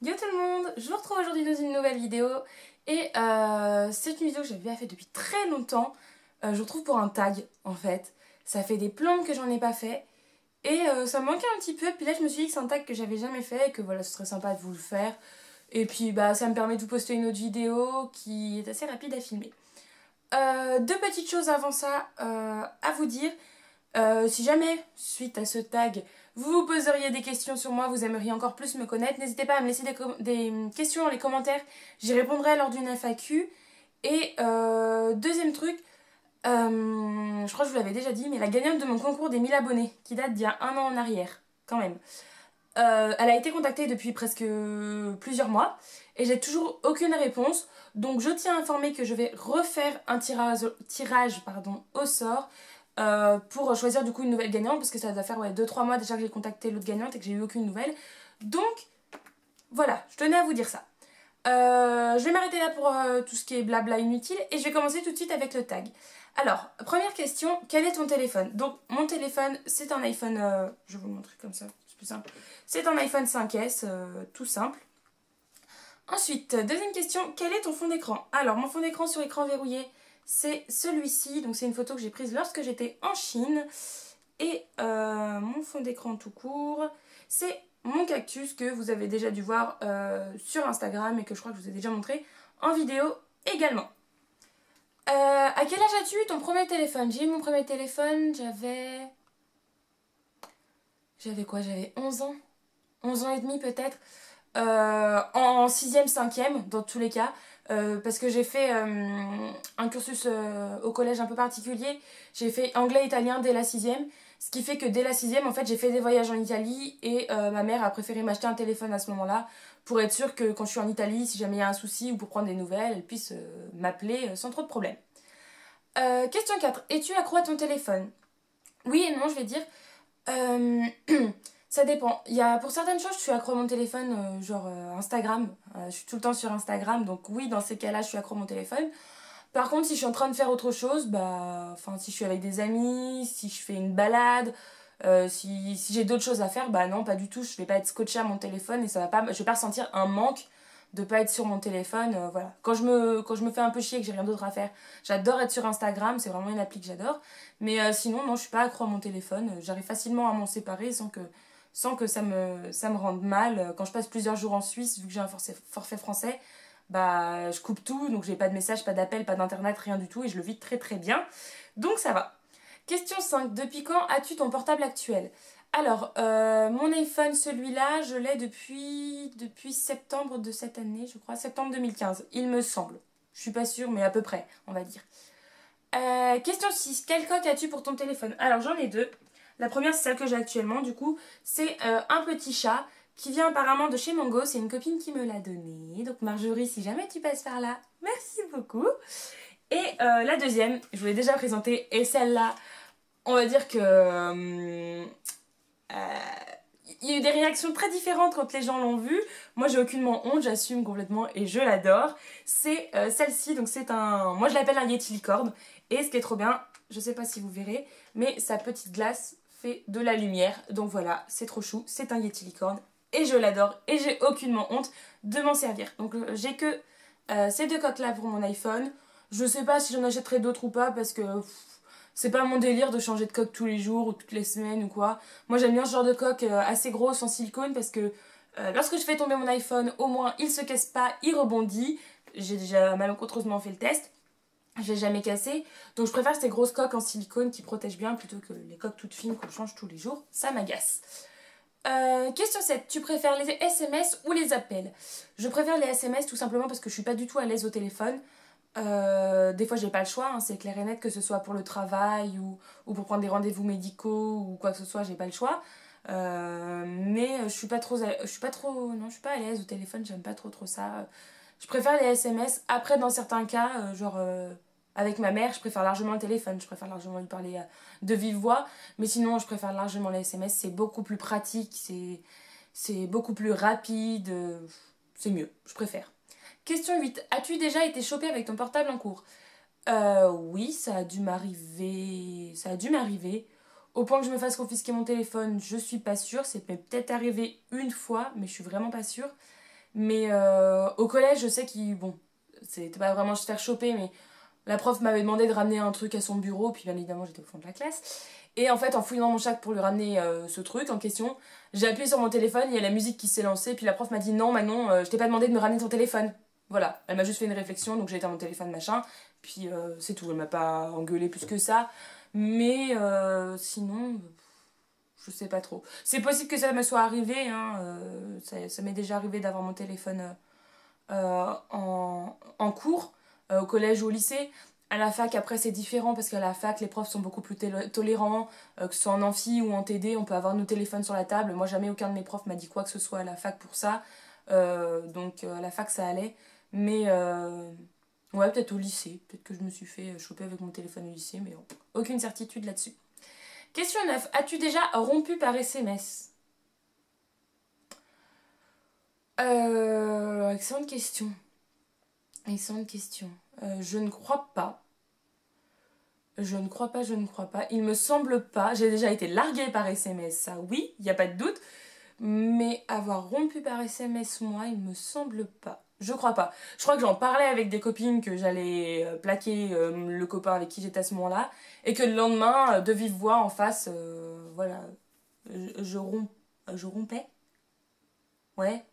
Yo tout le monde, je vous retrouve aujourd'hui dans une nouvelle vidéo et c'est une vidéo que j'avais fait depuis très longtemps. Je vous retrouve pour un tag en fait. Ça fait des plombes que j'en ai pas fait et ça me manquait un petit peu. Puis là je me suis dit que c'est un tag que j'avais jamais fait et que voilà, ce serait sympa de vous le faire. Et puis bah ça me permet de vous poster une autre vidéo qui est assez rapide à filmer. Deux petites choses avant ça à vous dire. Si jamais, suite à ce tag, vous vous poseriez des questions sur moi, vous aimeriez encore plus me connaître, n'hésitez pas à me laisser des questions dans les commentaires, j'y répondrai lors d'une FAQ. Et deuxième truc, je crois que je vous l'avais déjà dit, mais la gagnante de mon concours des 1000 abonnés, qui date d'il y a un an en arrière, quand même. Elle a été contactée depuis presque plusieurs mois et j'ai toujours aucune réponse. Donc je tiens à informer que je vais refaire un tirage au sort pour choisir du coup une nouvelle gagnante parce que ça doit faire 2-3 mois déjà que j'ai contacté l'autre gagnante et que j'ai eu aucune nouvelle. Donc voilà, je tenais à vous dire ça. Je vais m'arrêter là pour tout ce qui est blabla inutile et je vais commencer tout de suite avec le tag. Alors, première question, quel est ton téléphone? Donc mon téléphone c'est un iPhone, je vais vous le montrer comme ça, c'est plus simple. C'est un iPhone 5S, tout simple. Ensuite, deuxième question, quel est ton fond d'écran? Alors mon fond d'écran sur écran verrouillé, c'est celui-ci, donc c'est une photo que j'ai prise lorsque j'étais en Chine. Et mon fond d'écran tout court, c'est mon cactus que vous avez déjà dû voir sur Instagram et que je crois que je vous ai déjà montré en vidéo également. À quel âge as-tu eu ton premier téléphone? J'ai eu mon premier téléphone, J'avais quoi? J'avais 11 ans. 11 ans et demi peut-être. En 6e, 5e dans tous les cas. Parce que j'ai fait un cursus au collège un peu particulier. J'ai fait anglais-italien dès la 6e. Ce qui fait que dès la 6e, en fait, j'ai fait des voyages en Italie et ma mère a préféré m'acheter un téléphone à ce moment-là pour être sûre que quand je suis en Italie, si jamais il y a un souci ou pour prendre des nouvelles, elle puisse m'appeler sans trop de problèmes. Question 4. Es-tu accro à ton téléphone? Oui et non, je vais dire. Ça dépend. Pour certaines choses, je suis accro à mon téléphone, genre Instagram. Je suis tout le temps sur Instagram, donc oui, dans ces cas-là, je suis accro à mon téléphone. Par contre, si je suis en train de faire autre chose, si je suis avec des amis, si je fais une balade, si j'ai d'autres choses à faire, bah non, pas du tout. Je vais pas être scotché à mon téléphone et je vais pas ressentir un manque de pas être sur mon téléphone. Voilà. Quand je me fais un peu chier et que j'ai rien d'autre à faire, j'adore être sur Instagram, c'est vraiment une appli que j'adore. Mais sinon, non, je suis pas accro à mon téléphone. J'arrive facilement à m'en séparer sans que ça me rende mal. Quand je passe plusieurs jours en Suisse, vu que j'ai un forfait français, bah je coupe tout, donc j'ai pas de messages, pas d'appels, pas d'internet, rien du tout et je le vis très très bien. Donc ça va. Question 5. Depuis quand as-tu ton portable actuel? Alors, mon iPhone, celui-là, je l'ai depuis septembre de cette année, je crois, septembre 2015, il me semble. Je suis pas sûre, mais à peu près, on va dire. Question 6. Quelle coque as-tu pour ton téléphone? Alors, j'en ai deux. La première, c'est celle que j'ai actuellement, du coup, c'est un petit chat qui vient apparemment de chez Mango. C'est une copine qui me l'a donné. Donc, Marjorie, si jamais tu passes par là, merci beaucoup. Et la deuxième, je vous l'ai déjà présentée, et celle-là, on va dire que il y a eu des réactions très différentes quand les gens l'ont vue. Moi, j'ai aucunement honte, j'assume complètement et je l'adore. C'est celle-ci, donc moi je l'appelle un Yeti licorne. Et ce qui est trop bien, je sais pas si vous verrez, mais sa petite glace fait de la lumière. Donc voilà, c'est trop chou, c'est un Yeti licorne et je l'adore et j'ai aucunement honte de m'en servir. Donc j'ai que ces deux coques là pour mon iPhone. Je sais pas si j'en achèterai d'autres ou pas parce que c'est pas mon délire de changer de coque tous les jours ou toutes les semaines ou quoi. Moi j'aime bien ce genre de coque assez grosse en silicone parce que lorsque je fais tomber mon iPhone, au moins il se casse pas, il rebondit. J'ai déjà malencontreusement fait le test. Je l'ai jamais cassé. Donc je préfère ces grosses coques en silicone qui protègent bien plutôt que les coques toutes fines qu'on change tous les jours. Ça m'agace. Question 7. Tu préfères les SMS ou les appels? Je préfère les SMS tout simplement parce que je suis pas du tout à l'aise au téléphone. Des fois j'ai pas le choix, hein, c'est clair et net, que ce soit pour le travail ou pour prendre des rendez-vous médicaux ou quoi que ce soit, j'ai pas le choix. Mais je suis pas non, je suis pas à l'aise au téléphone, j'aime pas trop ça. Je préfère les SMS. Après, dans certains cas, avec ma mère, je préfère largement le téléphone, je préfère largement lui parler de vive voix. Mais sinon, je préfère largement les SMS, c'est beaucoup plus pratique, c'est beaucoup plus rapide, c'est mieux, je préfère. Question 8. As-tu déjà été chopé avec ton portable en cours? Oui, ça a dû m'arriver. Ça a dû m'arriver. Au point que je me fasse confisquer mon téléphone, je suis pas sûre. C'est peut-être arrivé une fois, mais je suis vraiment pas sûre. Mais au collège, je sais qu'il... Bon, c'était pas vraiment se faire choper, mais la prof m'avait demandé de ramener un truc à son bureau, puis bien évidemment j'étais au fond de la classe. Et en fait, en fouillant dans mon sac pour lui ramener ce truc en question, j'ai appuyé sur mon téléphone, il y a la musique qui s'est lancée, puis la prof m'a dit non, Manon, je t'ai pas demandé de me ramener ton téléphone. Voilà, elle m'a juste fait une réflexion, donc j'ai éteint mon téléphone, machin, puis c'est tout, elle m'a pas engueulé plus que ça. Mais sinon, je sais pas trop. C'est possible que ça me soit arrivé, hein, ça m'est déjà arrivé d'avoir mon téléphone en cours, au collège ou au lycée. À la fac, après, c'est différent parce qu'à la fac, les profs sont beaucoup plus tolérants, que ce soit en amphi ou en TD, on peut avoir nos téléphones sur la table. Moi, jamais aucun de mes profs m'a dit quoi que ce soit à la fac pour ça. Donc, à la fac, ça allait. Mais, ouais, peut-être au lycée. Peut-être que je me suis fait choper avec mon téléphone au lycée, mais bon, aucune certitude là-dessus. Question 9. As-tu déjà rompu par SMS? Excellente question. Excellente question. Je ne crois pas. Je ne crois pas, je ne crois pas. Il me semble pas. J'ai déjà été larguée par SMS, ça oui, il n'y a pas de doute. Mais avoir rompu par SMS, moi, il me semble pas. Je crois pas. Je crois que j'en parlais avec des copines que j'allais plaquer le copain avec qui j'étais à ce moment-là. Et que le lendemain, de vive voix en face, voilà, je rompais. Ouais.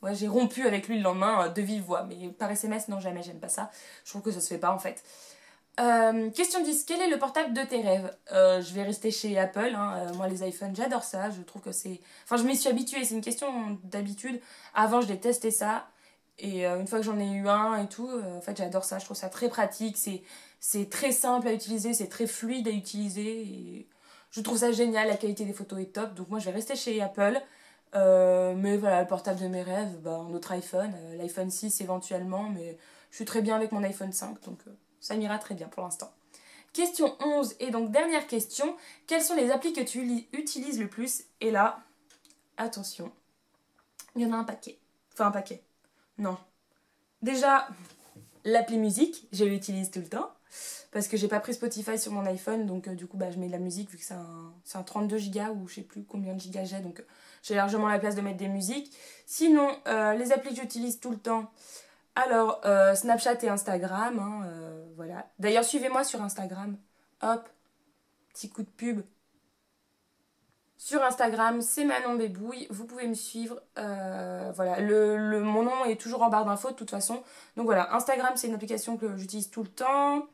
Ouais, j'ai rompu avec lui le lendemain de vive voix. Mais par SMS, non, jamais, j'aime pas ça. Je trouve que ça se fait pas en fait. Question 10. Quel est le portable de tes rêves? Je vais rester chez Apple, hein. Moi les iPhones j'adore ça, je trouve que c'est... Enfin je m'y suis habituée, c'est une question d'habitude. Avant je détestais ça et une fois que j'en ai eu un et tout, en fait j'adore ça, je trouve ça très pratique, c'est très simple à utiliser, c'est très fluide à utiliser et je trouve ça génial, la qualité des photos est top, donc moi je vais rester chez Apple. Mais voilà, le portable de mes rêves, bah, un autre iPhone, l'iPhone 6 éventuellement, mais je suis très bien avec mon iPhone 5, donc ça m'ira très bien pour l'instant. Question 11, et donc dernière question. Quelles sont les applis que tu utilises le plus? Et là, attention, il y en a un paquet. Enfin, un paquet. Non. Déjà, l'appli musique, je l'utilise tout le temps. Parce que j'ai pas pris Spotify sur mon iPhone, donc du coup, bah, je mets de la musique vu que c'est un 32 Go ou je sais plus combien de gigas j'ai, donc j'ai largement la place de mettre des musiques. Sinon, les applis que j'utilise tout le temps, alors, Snapchat et Instagram, hein, voilà. D'ailleurs, suivez-moi sur Instagram. Hop, petit coup de pub. Sur Instagram, c'est Manon Bébouille. Vous pouvez me suivre. Voilà, mon nom est toujours en barre d'infos de toute façon. Donc voilà, Instagram, c'est une application que j'utilise tout le temps.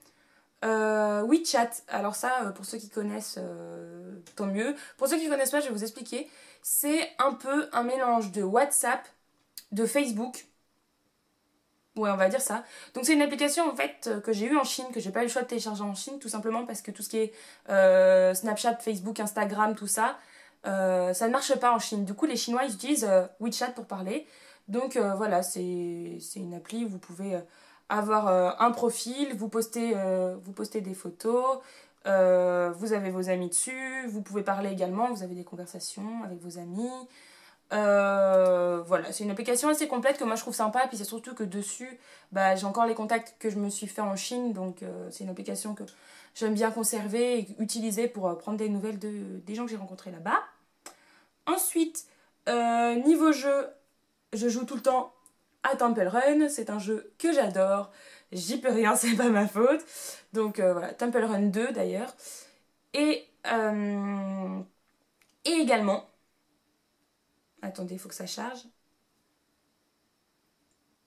WeChat, alors ça, pour ceux qui connaissent, tant mieux. Pour ceux qui ne connaissent pas, je vais vous expliquer. C'est un peu un mélange de WhatsApp, de Facebook. Ouais, on va dire ça. Donc c'est une application en fait que j'ai eue en Chine, que j'ai pas eu le choix de télécharger en Chine, tout simplement parce que tout ce qui est Snapchat, Facebook, Instagram, tout ça, ça ne marche pas en Chine. Du coup, les Chinois, ils utilisent WeChat pour parler. Donc voilà, c'est une appli où vous pouvez avoir un profil, vous postez des photos, vous avez vos amis dessus, vous pouvez parler également, vous avez des conversations avec vos amis. Voilà, c'est une application assez complète que moi je trouve sympa, puis c'est surtout que dessus, bah, j'ai encore les contacts que je me suis fait en Chine, donc c'est une application que j'aime bien conserver et utiliser pour prendre des nouvelles des gens que j'ai rencontrés là-bas. Ensuite, niveau jeu, je joue tout le temps à Temple Run, c'est un jeu que j'adore, j'y peux rien, c'est pas ma faute. Donc voilà, Temple Run 2 d'ailleurs. Et également, attendez, il faut que ça charge.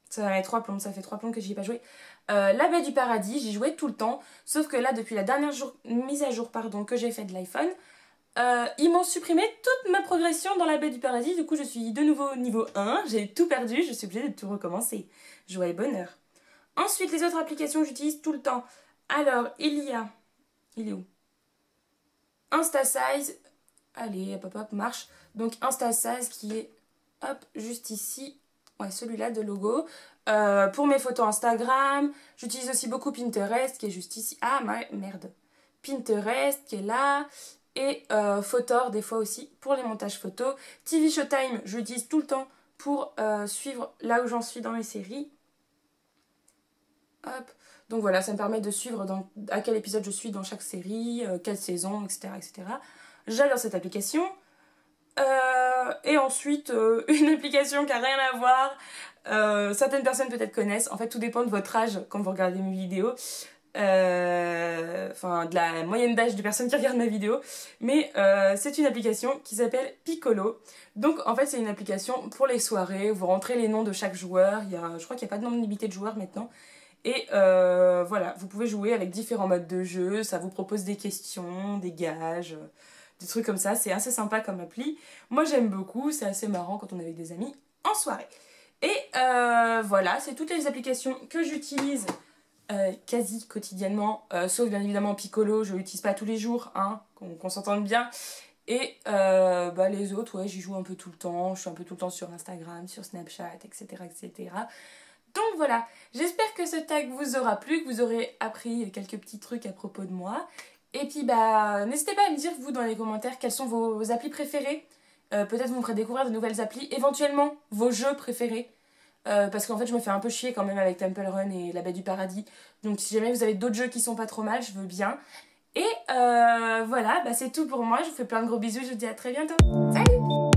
Ça va mettre 3 plombs, ça fait 3 plombs que j'y ai pas joué. La baie du paradis, j'y jouais tout le temps. Sauf que là, depuis la dernière mise à jour que j'ai faite de l'iPhone, ils m'ont supprimé toute ma progression dans la baie du paradis. Du coup, je suis de nouveau au niveau 1. J'ai tout perdu, je suis obligée de tout recommencer. Joie et bonheur. Ensuite, les autres applications que j'utilise tout le temps. Alors, il y a... Il est où? InstaSize. Allez, hop, hop, hop, marche. Donc, InstaSize qui est, hop, juste ici. Ouais, celui-là de logo. Pour mes photos Instagram. J'utilise aussi beaucoup Pinterest qui est juste ici. Ah, merde. Pinterest qui est là. Et Photor des fois aussi pour les montages photos. TV Showtime, j'utilise tout le temps pour suivre là où j'en suis dans mes séries. Hop. Donc voilà, ça me permet de suivre à quel épisode je suis dans chaque série, quelle saison, etc. etc. J'adore cette application. Et ensuite, une application qui a rien à voir. Certaines personnes peut-être connaissent. En fait, tout dépend de votre âge quand vous regardez mes vidéos. Enfin, de la moyenne d'âge des personnes qui regardent ma vidéo. Mais c'est une application qui s'appelle Piccolo. Donc, en fait, c'est une application pour les soirées. Vous rentrez les noms de chaque joueur. Je crois qu'il n'y a pas de nombre limité de joueurs maintenant. Et voilà, vous pouvez jouer avec différents modes de jeu. Ça vous propose des questions, des gages, des trucs comme ça. C'est assez sympa comme appli. Moi, j'aime beaucoup. C'est assez marrant quand on est avec des amis en soirée. Et voilà, c'est toutes les applications que j'utilise quasi quotidiennement. Sauf bien évidemment Piccolo, je l'utilise pas tous les jours, hein, qu'on s'entende bien. Et les autres, ouais, j'y joue un peu tout le temps. Je suis un peu tout le temps sur Instagram, sur Snapchat, etc. etc. Donc voilà, j'espère que ce tag vous aura plu, que vous aurez appris quelques petits trucs à propos de moi. Et puis n'hésitez pas à me dire vous dans les commentaires quelles sont vos applis préférées. Peut-être vous me ferez découvrir de nouvelles applis, éventuellement vos jeux préférés. Parce qu'en fait je me fais un peu chier quand même avec Temple Run et La Baie du Paradis. Donc si jamais vous avez d'autres jeux qui sont pas trop mal, je veux bien. Et voilà, c'est tout pour moi, je vous fais plein de gros bisous, je vous dis à très bientôt. Salut!